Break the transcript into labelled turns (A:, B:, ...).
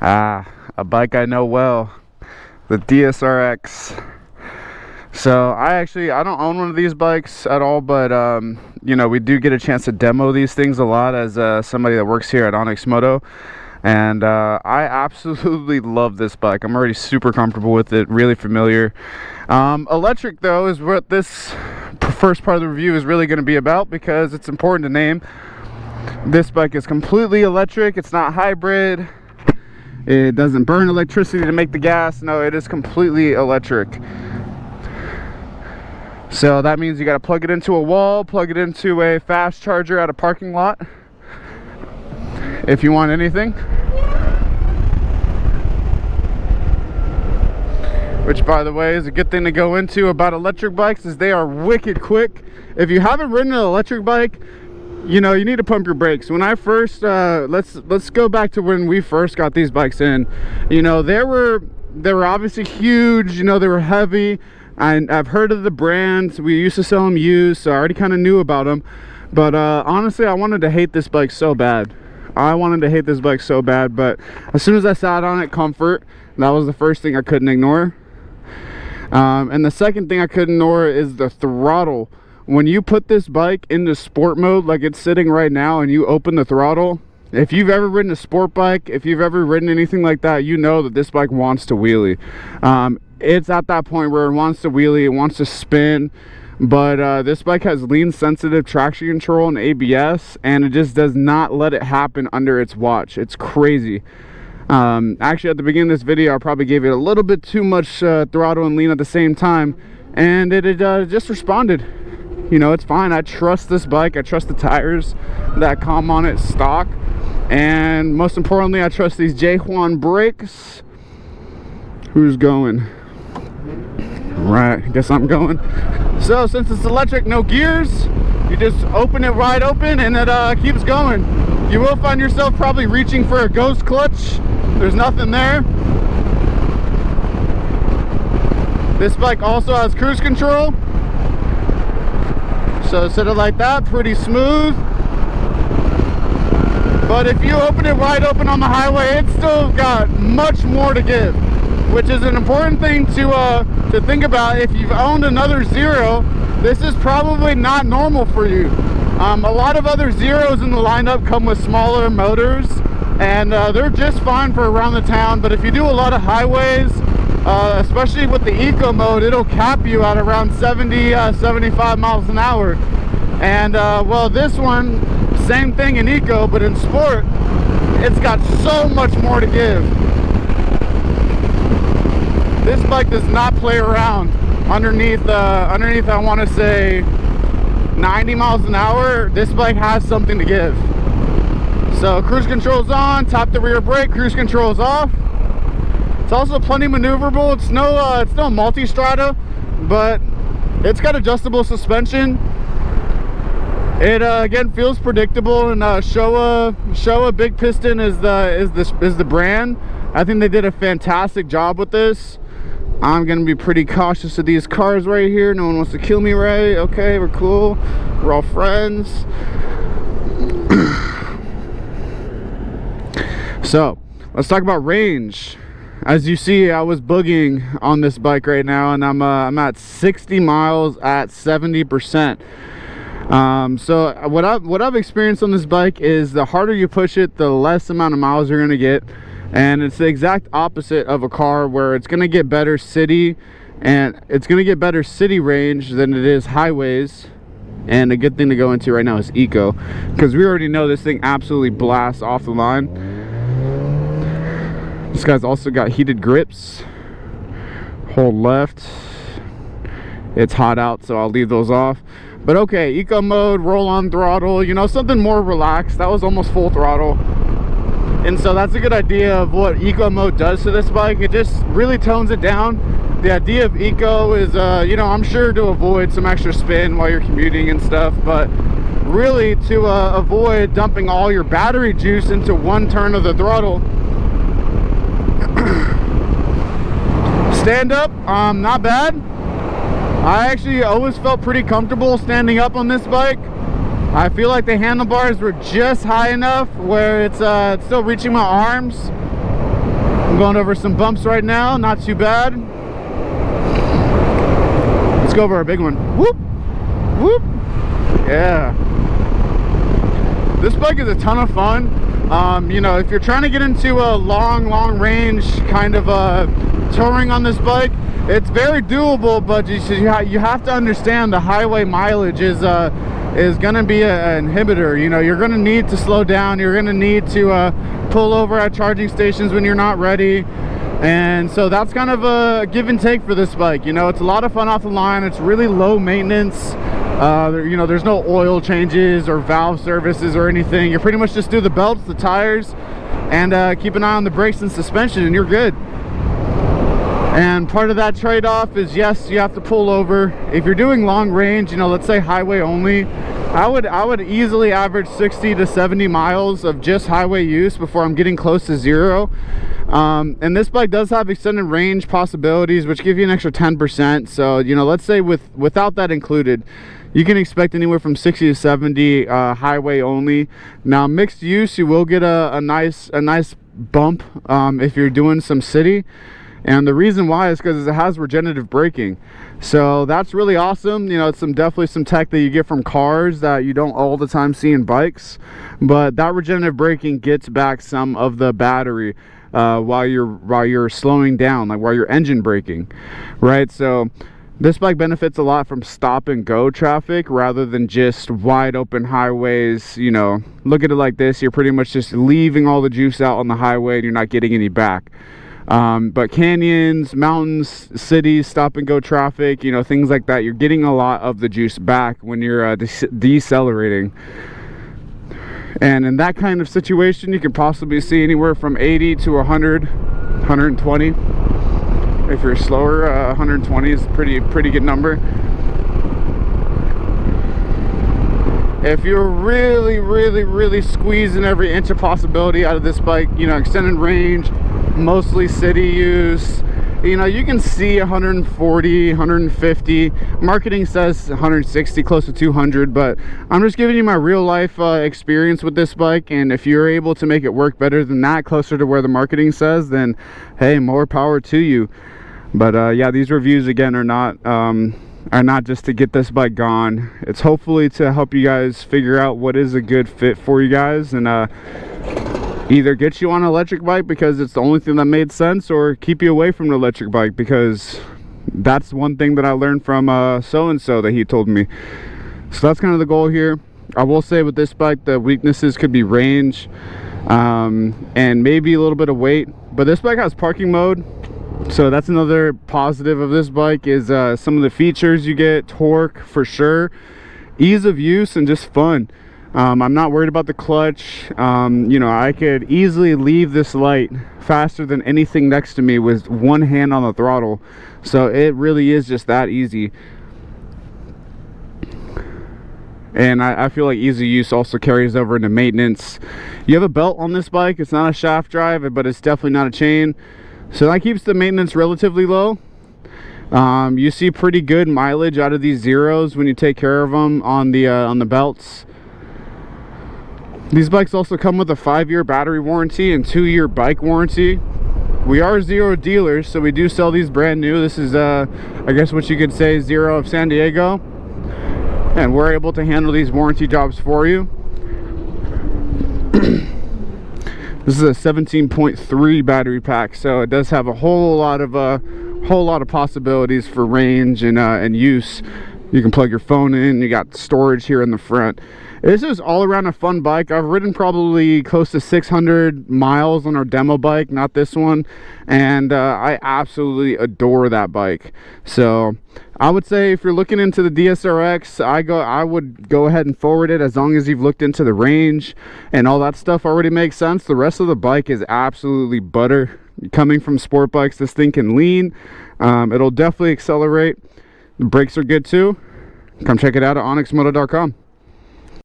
A: A bike I know well, the DSRX. So I don't own one of these bikes at all, but you know, we do get a chance to demo these things a lot as somebody that works here at ONYX MOTO. And I absolutely love this bike. I'm already super comfortable with it, really familiar. Electric though is what this first part of the review is really going to be about, because it's important to name this bike is completely electric. It's not hybrid. It doesn't burn electricity to make the gas. No, it is completely electric. So that means you got to plug it into a wall, plug it into a fast charger at a parking lot if you want anything. Which, by the way, is a good thing to go into about electric bikes, is they are wicked quick. If you haven't ridden an electric bike, you know, you need to pump your brakes. When I first let's go back to when we first got these bikes in. You know, they were obviously huge, you know, they were heavy. I've heard of the brands. We used to sell them used, so I already kind of knew about them. But honestly, I wanted to hate this bike so bad. But as soon as I sat on it, comfort, that was the first thing I couldn't ignore. And the second thing I couldn't ignore is the throttle. When you put this bike into sport mode, like it's sitting right now, and you open the throttle, if you've ever ridden a sport bike, if you've ever ridden anything like that, you know that this bike wants to wheelie. It's at that point where it wants to wheelie, it wants to spin. But this bike has lean sensitive traction control and ABS, and it just does not let it happen under its watch. It's crazy. Actually, at the beginning of this video, I probably gave it a little bit too much throttle and lean at the same time, and it just responded. You know, it's fine. I trust this bike. I trust the tires that come on it stock, and most importantly, I trust these J-Juan brakes. Who's going? Right, I guess I'm going. So since it's electric, no gears, you just open it wide open and it keeps going. You will find yourself probably reaching for a ghost clutch. There's nothing there. This bike also has cruise control, so set it like that, pretty smooth. But if you open it wide open on the highway, it's still got much more to give, which is an important thing to think about. If you've owned another Zero, this is probably not normal for you. A lot of other Zeros in the lineup come with smaller motors, and they're just fine for around the town. But if you do a lot of highways, especially with the eco mode, it'll cap you at around 70, 75 miles an hour. And well, this one, same thing in eco, but in sport, it's got so much more to give. This bike does not play around. Underneath I want to say 90 miles an hour, this bike has something to give. So cruise control's on, tap the rear brake, cruise control's off. It's also plenty maneuverable. It's no multi-strata, but it's got adjustable suspension. It again feels predictable, and Showa Big Piston is the brand. I think they did a fantastic job with this. I'm gonna be pretty cautious of these cars right here. No one wants to kill me, right? Okay, we're cool. We're all friends. So let's talk about range. As you see, I was boogieing on this bike right now, and I'm at 60 miles at 70%. So what I've experienced on this bike is the harder you push it, the less amount of miles you're gonna get. And it's the exact opposite of a car, where it's gonna get better city, and it's gonna get better city range than it is highways. And a good thing to go into right now is eco, because we already know this thing absolutely blasts off the line. This guy's also got heated grips. Hold left. It's hot out, so I'll leave those off. But okay, eco mode, roll on throttle, you know, something more relaxed. That was almost full throttle. And so that's a good idea of what eco mode does to this bike. It just really tones it down. The idea of eco is, you know, I'm sure to avoid some extra spin while you're commuting and stuff, but really to avoid dumping all your battery juice into one turn of the throttle. Stand up, not bad. I actually always felt pretty comfortable standing up on this bike. I feel like the handlebars were just high enough where it's still reaching my arms. I'm going over some bumps right now, not too bad. Let's go over a big one. Whoop, whoop. Yeah. This bike is a ton of fun. You know, if you're trying to get into a long range kind of touring on this bike, it's very doable, but you have to understand the highway mileage is gonna be an inhibitor. You know, you're gonna need to slow down, you're gonna need to pull over at charging stations when you're not ready, and so that's kind of a give and take for this bike. You know, it's a lot of fun off the line, it's really low maintenance. You know, there's no oil changes or valve services or anything. You pretty much just do the belts, the tires, and keep an eye on the brakes and suspension, and you're good. And part of that trade-off is, yes, you have to pull over. If you're doing long range, you know, let's say highway only, I would easily average 60 to 70 miles of just highway use before I'm getting close to zero. And this bike does have extended range possibilities, which give you an extra 10%. So, you know, let's say without that included, you can expect anywhere from 60 to 70 highway only. Now, mixed use, you will get a nice bump if you're doing some city. And the reason why is because it has regenerative braking, so that's really awesome. You know, it's definitely some tech that you get from cars that you don't all the time see in bikes, but that regenerative braking gets back some of the battery while you're slowing down, like while you're engine braking, right? So this bike benefits a lot from stop and go traffic rather than just wide open highways. You know, look at it like this, you're pretty much just leaving all the juice out on the highway and you're not getting any back. But canyons, mountains, cities, stop and go traffic, you know, things like that, you're getting a lot of the juice back when you're decelerating. And in that kind of situation, you can possibly see anywhere from 80 to 100, 120. If you're slower, 120 is a pretty good number. If you're really squeezing every inch of possibility out of this bike, you know, extended range, mostly city use, you know, you can see 140, 150. Marketing says 160, close to 200, but I'm just giving you my real life experience with this bike, and if you're able to make it work better than that, closer to where the marketing says, then hey, more power to you. But yeah, these reviews again are not just to get this bike gone. It's hopefully to help you guys figure out what is a good fit for you guys, and either get you on an electric bike because it's the only thing that made sense, or keep you away from the electric bike, because that's one thing that I learned from so-and-so that he told me. So that's kind of the goal here. I will say with this bike, the weaknesses could be range and maybe a little bit of weight, but this bike has parking mode. So that's another positive of this bike, is some of the features you get, torque for sure, ease of use, and just fun. I'm not worried about the clutch. You know, I could easily leave this light faster than anything next to me with one hand on the throttle. So it really is just that easy. And I feel like easy use also carries over into maintenance. You have a belt on this bike. It's not a shaft drive, but it's definitely not a chain. So that keeps the maintenance relatively low. You see pretty good mileage out of these zeros when you take care of them on the belts. These bikes also come with a 5-year battery warranty and 2-year bike warranty. We are Zero dealers, so we do sell these brand new. This is I guess what you could say, Zero of San Diego, and we're able to handle these warranty jobs for you. This is a 17.3 battery pack, so it does have a whole lot of possibilities for range and use. You can plug your phone in. You got storage here in the front. This is all around a fun bike. I've ridden probably close to 600 miles on our demo bike, not this one, and I absolutely adore that bike. So I would say if you're looking into the DSRX, I would go ahead and forward it, as long as you've looked into the range and all that stuff already makes sense. The rest of the bike is absolutely butter. Coming from sport bikes, this thing can lean. It'll definitely accelerate. The brakes are good too. Come check it out at ONYXMOTO.com.